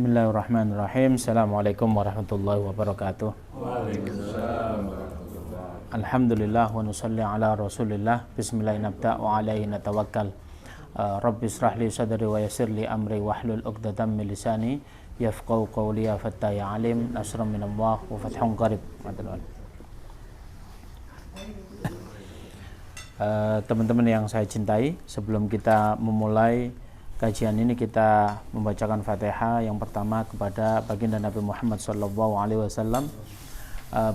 Bismillahirrahmanirrahim. Assalamualaikum warahmatullahi wabarakatuh. Waalaikumsalam. Alhamdulillah wa nusalli ala rasulillah. Bismillahirrahmanirrahim wa alaihi natawakkal. Rabbi israh li sadri wa yassir li amri wahlul 'uqdatam min lisani yafqahu qawli ya fattah ya alim. Nasrun minallah wa fathun qarib. Teman-teman yang saya cintai, sebelum kita memulai kajian ini kita membacakan Fatihah yang pertama kepada baginda Nabi Muhammad SAW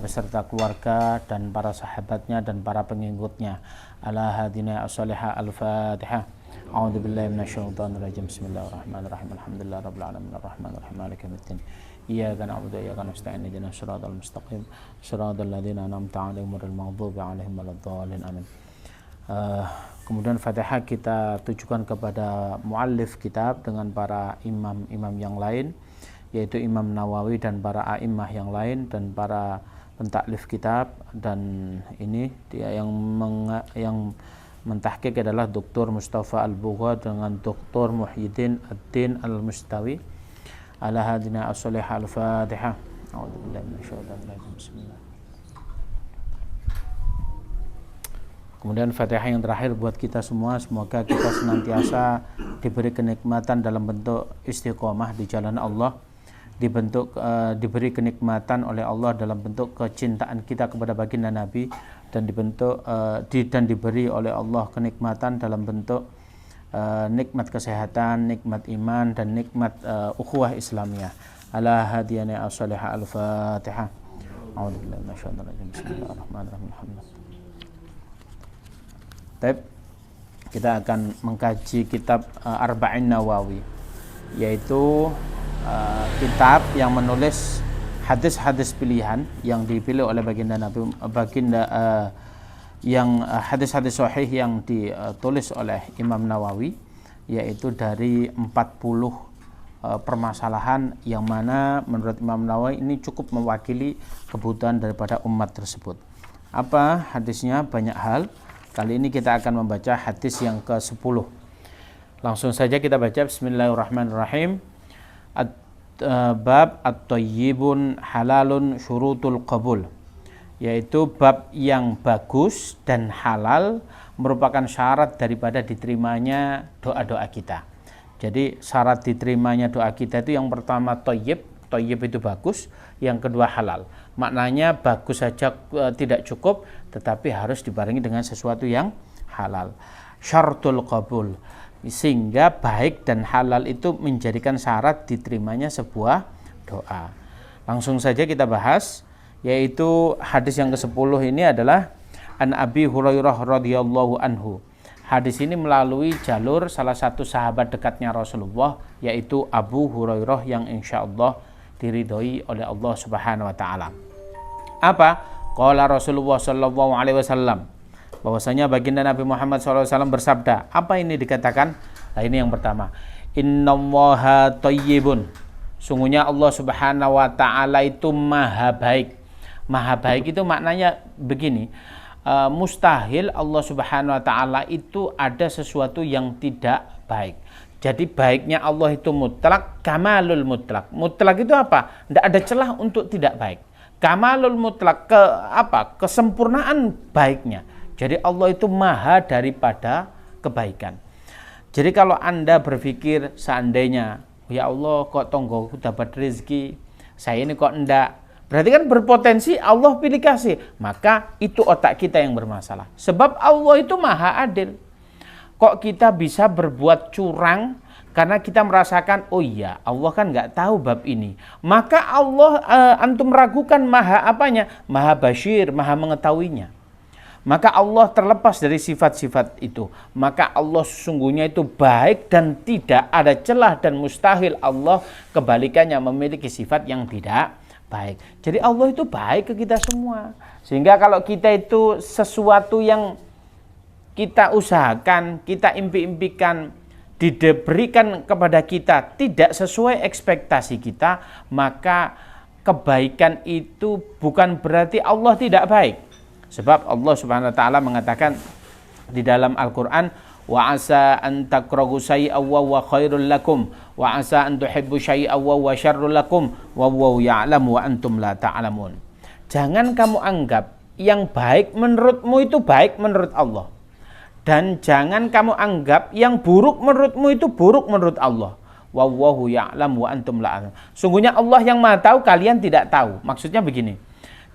beserta keluarga dan para sahabatnya dan para pengikutnya. Ala hadina as-salihah al-Fatihah. A'udzubillahi minasyaitonir rajim. Bismillahirrahmanirrahim. Alhamdulillahirabbil alamin arrahmanir rahim maliki yaumiddin. Iyyaka na'budu wa iyyaka nasta'in ihdinas siratal mustaqim siratal ladzina an'amta 'alaihim ghairil maghdubi 'alaihim waladdallin. Amin. Kemudian Fatihah kita tujukan kepada muallif kitab dengan para imam-imam yang lain, yaitu Imam Nawawi dan para a'immah yang lain dan para pentaklif kitab. Dan ini dia yang mentahqiq adalah Dr. Mustafa Al-Bugha dengan Dr. Muhyiddin Ad-Din Al-Mustawi. Ala hadina as-salihah al-Fatihah. A'udzubillahi minasyaitonir rajim. Bismillah. Kemudian Fatihah yang terakhir buat kita semua, semoga kita senantiasa diberi kenikmatan dalam bentuk istiqomah di jalan Allah, diberi kenikmatan oleh Allah dalam bentuk kecintaan kita kepada baginda Nabi, dan diberi oleh Allah kenikmatan dalam bentuk nikmat kesehatan, nikmat iman, dan nikmat ukhuwah Islamiyah. Ala hadiyana as-salihah al-Fatihah. A'udzubillahi minasyaitonir rajim. Bismillahirrahmanirrahim. Kita akan mengkaji kitab Arba'in Nawawi, yaitu kitab yang menulis hadis-hadis pilihan yang dipilih oleh baginda Nabi, yang hadis-hadis sahih yang ditulis oleh Imam Nawawi, yaitu dari 40 permasalahan yang mana menurut Imam Nawawi ini cukup mewakili kebutuhan daripada umat tersebut. Apa hadisnya? Banyak hal. Kali ini kita akan membaca hadis yang ke-10. Langsung saja kita baca. Bismillahirrahmanirrahim. Bab at-thayyibun halalun syurutul qabul, yaitu bab yang bagus dan halal merupakan syarat daripada diterimanya doa-doa kita. Jadi syarat diterimanya doa kita itu yang pertama thayyib. Thayyib itu bagus. Yang kedua halal. Maknanya bagus saja tidak cukup, tetapi harus dibarengi dengan sesuatu yang halal. Syartul qabul, sehingga baik dan halal itu menjadikan syarat diterimanya sebuah doa. Langsung saja kita bahas, yaitu hadis yang ke-10 ini adalah An Abi Hurairah radhiyallahu anhu. Hadis ini melalui jalur salah satu sahabat dekatnya Rasulullah, yaitu Abu Hurairah yang insyaallah diridhoi oleh Allah Subhanahu wa taala. Apa? Qala Rasulullah sallallahu alaihi wasallam, bahwasanya baginda Nabi Muhammad sallallahu alaihi wasallam bersabda. Apa ini dikatakan? Nah, ini yang pertama. Innallaha thayyibun. Sungguhnya Allah Subhanahu wa taala itu maha baik. Maha baik itu maknanya begini. Mustahil Allah Subhanahu wa taala itu ada sesuatu yang tidak baik. Jadi baiknya Allah itu mutlak, kamalul mutlak. Mutlak itu apa? Tidak ada celah untuk tidak baik. Kamalul mutlak, kesempurnaan baiknya. Jadi Allah itu maha daripada kebaikan. Jadi kalau Anda berpikir seandainya, ya Allah kok tonggoku dapat rezeki, saya ini kok enggak, berarti kan berpotensi Allah pilih kasih. Maka itu otak kita yang bermasalah. Sebab Allah itu maha adil. Kok kita bisa berbuat curang karena kita merasakan, oh iya Allah kan nggak tahu bab ini. Maka Allah antum ragukan maha apanya? Maha basyir, maha mengetahuinya. Maka Allah terlepas dari sifat-sifat itu. Maka Allah sesungguhnya itu baik dan tidak ada celah dan mustahil Allah kebalikannya memiliki sifat yang tidak baik. Jadi Allah itu baik ke kita semua. Sehingga kalau kita itu sesuatu yang kita usahakan, kita impi-impikan, diberikan kepada kita tidak sesuai ekspektasi kita, maka kebaikan itu bukan berarti Allah tidak baik. Sebab Allah Subhanahu wa taala mengatakan di dalam Al-Qur'an, wa asa an takrahu syai'an wa huwa khairul lakum wa asa an tuhibbu syai'an wa huwa syarrul lakum wallahu ya'lamu wa antum la ta'lamun. Jangan kamu anggap yang baik menurutmu itu baik menurut Allah, dan jangan kamu anggap yang buruk menurutmu itu buruk menurut Allah. Wallahu ya'lamu wa antum la ta'lamun. Sungguhnya Allah yang Maha tahu, kalian tidak tahu. Maksudnya begini.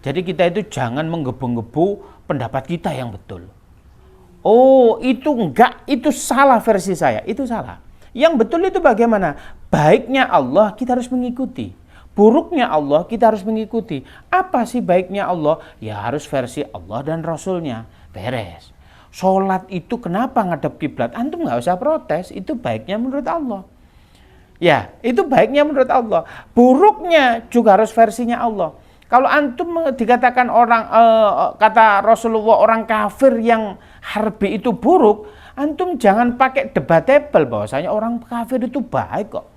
Jadi kita itu jangan menggebu-gebu pendapat kita yang betul. Oh, itu enggak, itu salah versi saya, itu salah. Yang betul itu bagaimana? Baiknya Allah kita harus mengikuti. Buruknya Allah kita harus mengikuti. Apa sih baiknya Allah? Ya harus versi Allah dan Rasulnya. Beres. Sholat itu kenapa ngadep kiblat? Antum nggak usah protes, itu baiknya menurut Allah. Ya, itu baiknya menurut Allah. Buruknya juga harus versinya Allah. Kalau antum dikatakan orang kata Rasulullah orang kafir yang harbi itu buruk, antum jangan pakai debatable bahwasanya orang kafir itu baik kok.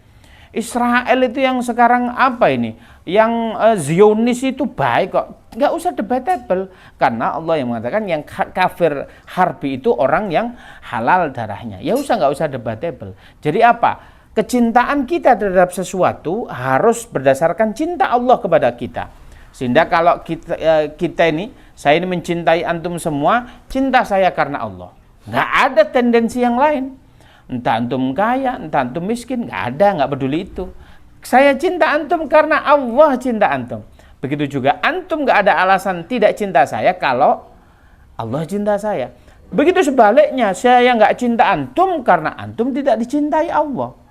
Israel itu yang sekarang apa ini? Yang Zionis itu baik kok. Nggak usah debatable, karena Allah yang mengatakan yang kafir harbi itu orang yang halal darahnya. Ya nggak usah debatable. Jadi apa? Kecintaan kita terhadap sesuatu harus berdasarkan cinta Allah kepada kita. Sehingga kalau kita ini, saya ini mencintai antum semua, cinta saya karena Allah. Nggak ada tendensi yang lain. Entah antum kaya, entah antum miskin, nggak peduli itu. Saya cinta antum karena Allah cinta antum. Begitu juga antum nggak ada alasan tidak cinta saya kalau Allah cinta saya. Begitu sebaliknya, saya nggak cinta antum karena antum tidak dicintai Allah.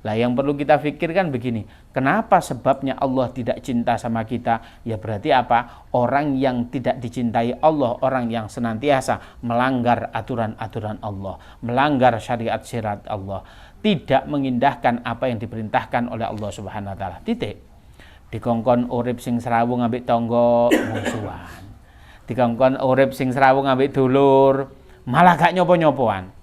Lah yang perlu kita pikirkan begini, kenapa sebabnya Allah tidak cinta sama kita? Ya berarti apa? Orang yang tidak dicintai Allah, orang yang senantiasa melanggar aturan-aturan Allah, melanggar syariat-syariat Allah, tidak mengindahkan apa yang diperintahkan oleh Allah Subhanahu wa taala. Titik. Dikongkon urip sing serawung ambek tangga mungsuhan. Dikongkon urip sing serawung ambek dulur, malah gak nyopo-nyopoan.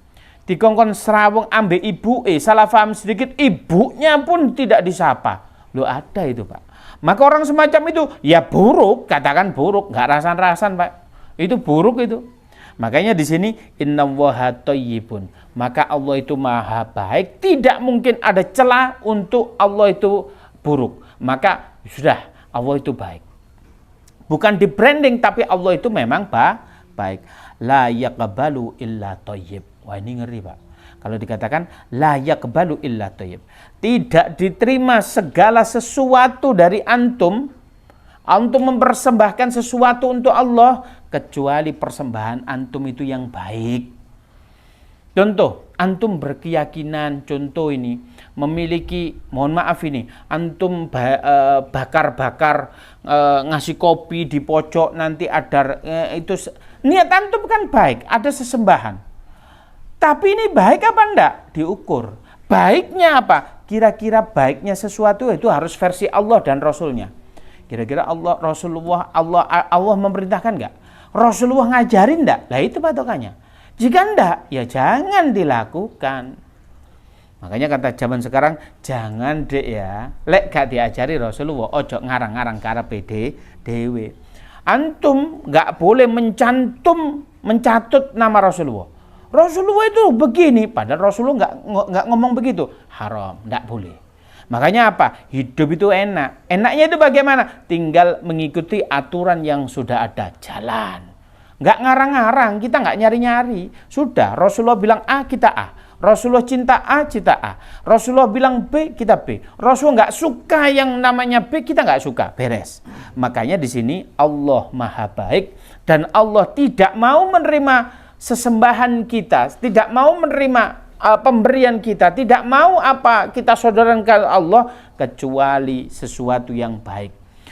Dikongkon serawung ambek ibu, salah paham sedikit, ibunya pun tidak disapa. Loh ada itu Pak. Maka orang semacam itu, ya buruk, katakan buruk, nggak rasan-rasan Pak. Itu buruk itu. Makanya di sini, innallaha thayyibun. Maka Allah itu maha baik, tidak mungkin ada celah untuk Allah itu buruk. Maka sudah, Allah itu baik. Bukan di branding, tapi Allah itu memang baik. La yaqbalu illa thayyib. Wah ini ngeri Pak. Kalau dikatakan la yaqbalu illa thayyib, tidak diterima segala sesuatu dari antum mempersembahkan sesuatu untuk Allah kecuali persembahan antum itu yang baik. Contoh, antum berkeyakinan, contoh ini memiliki, mohon maaf ini, antum bakar-bakar ngasih kopi di pojok nanti ada itu niat antum kan baik, ada sesembahan. Tapi ini baik apa enggak? Diukur. Baiknya apa? Kira-kira baiknya sesuatu itu harus versi Allah dan Rasulnya. Kira-kira Allah memerintahkan enggak? Rasulullah ngajarin enggak? Lah itu patokannya. Jika enggak, ya jangan dilakukan. Makanya kata zaman sekarang, jangan dek ya, lek gak diajari Rasulullah, ojo ngarang-ngarang karepe dhewe. Antum enggak boleh mencatut nama Rasulullah. Rasulullah itu begini, padahal Rasulullah nggak ngomong begitu, haram, nggak boleh. Makanya apa? Hidup itu enak. Enaknya itu bagaimana? Tinggal mengikuti aturan yang sudah ada, jalan. Nggak ngarang-ngarang, kita nggak nyari-nyari. Sudah, Rasulullah bilang A, kita A. Rasulullah cinta A, kita A. Rasulullah bilang B, kita B. Rasulullah nggak suka yang namanya B, kita nggak suka. Beres. Makanya di sini Allah maha baik dan Allah tidak mau menerima sesembahan kita, tidak mau menerima pemberian kita, tidak mau apa kita saudarakan ke Allah kecuali sesuatu yang baik.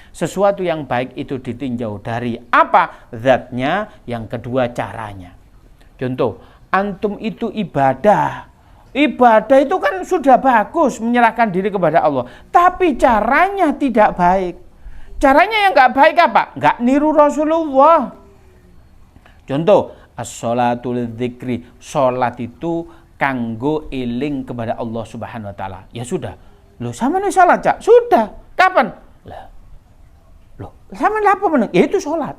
Sesuatu yang baik itu ditinjau dari apa? Zatnya, yang kedua caranya. Contoh, antum itu ibadah. Ibadah itu kan sudah bagus, menyerahkan diri kepada Allah, tapi caranya tidak baik. Caranya yang nggak baik apa? Nggak niru Rasulullah. Contoh, as-sholatul dzikri, sholat itu kanggo eling kepada Allah Subhanahu wa taala. Ya sudah. Loh, sama nih sholat, Cak. Sudah. Kapan? Loh, sama apa meneng? Ya itu sholat.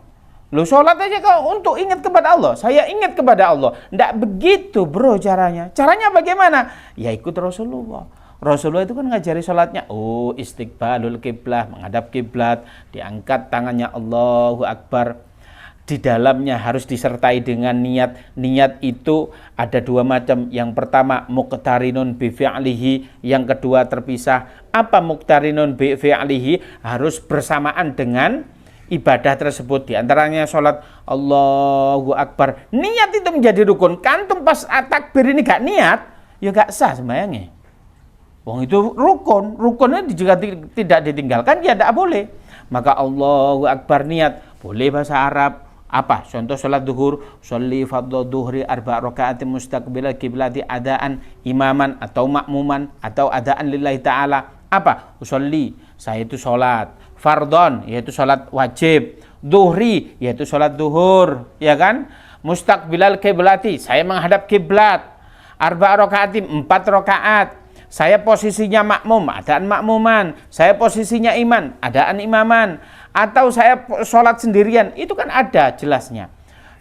Lu sholat aja kau untuk ingat kepada Allah. Saya ingat kepada Allah. Tidak begitu bro caranya. Caranya bagaimana? Ya ikut Rasulullah. Rasulullah itu kan ngajari sholatnya. Oh, istiqbalul kiblah, menghadap kiblat, diangkat tangannya Allahu Akbar. Di dalamnya harus disertai dengan niat. Niat itu ada dua macam. Yang pertama muqtarinun bi fi'lihi, yang kedua terpisah. Apa muqtarinun bi fi'lihi? Harus bersamaan dengan ibadah tersebut. Di antaranya sholat Allahu Akbar. Niat itu menjadi rukun. Kantum pas takbir ini gak niat, ya gak sah sembahyangnya. Wong itu rukun. Rukunnya jika tidak ditinggalkan, ya tidak boleh. Maka Allahu Akbar niat. Boleh bahasa Arab. Apa? Contoh sholat duhur. Sholli fardhu duhri arba' raka'atin mustaqbilal kiblati adaan imaman atau makmuman atau adaan lillahi ta'ala. Apa? Usolli, saya itu sholat. Fardhon, yaitu sholat wajib. Duhri, yaitu sholat duhur, ya kan? Mustaqbilal kiblati, saya menghadap kiblat. Arba' raka'atin, 4 rakaat. Saya posisinya makmum, adaan makmuman. Saya posisinya iman, adaan imaman. Atau saya sholat sendirian, itu kan ada jelasnya.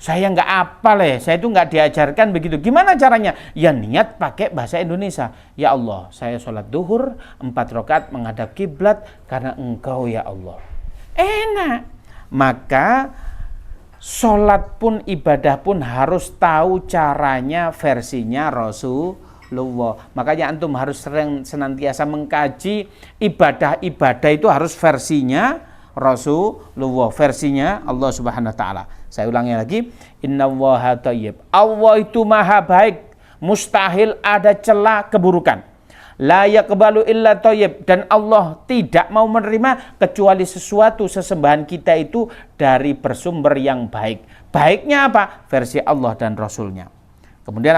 Saya nggak apal saya itu nggak diajarkan begitu. Gimana caranya? Ya niat pakai bahasa Indonesia. Ya Allah, saya sholat duhur 4 rakaat menghadap kiblat karena Engkau ya Allah. Enak. Maka sholat pun, ibadah pun harus tahu caranya, versinya Rasulullah. Makanya antum harus senantiasa mengkaji ibadah-ibadah itu harus versinya Rasulullah, versinya Allah Subhanahu wa taala. Saya ulangi lagi, innallaha thayyib. Allah itu maha baik, mustahil ada celah keburukan. La yaqbalu illa thayyib, dan Allah tidak mau menerima kecuali sesuatu sesembahan kita itu dari bersumber yang baik. Baiknya apa? Versi Allah dan Rasulnya. Kemudian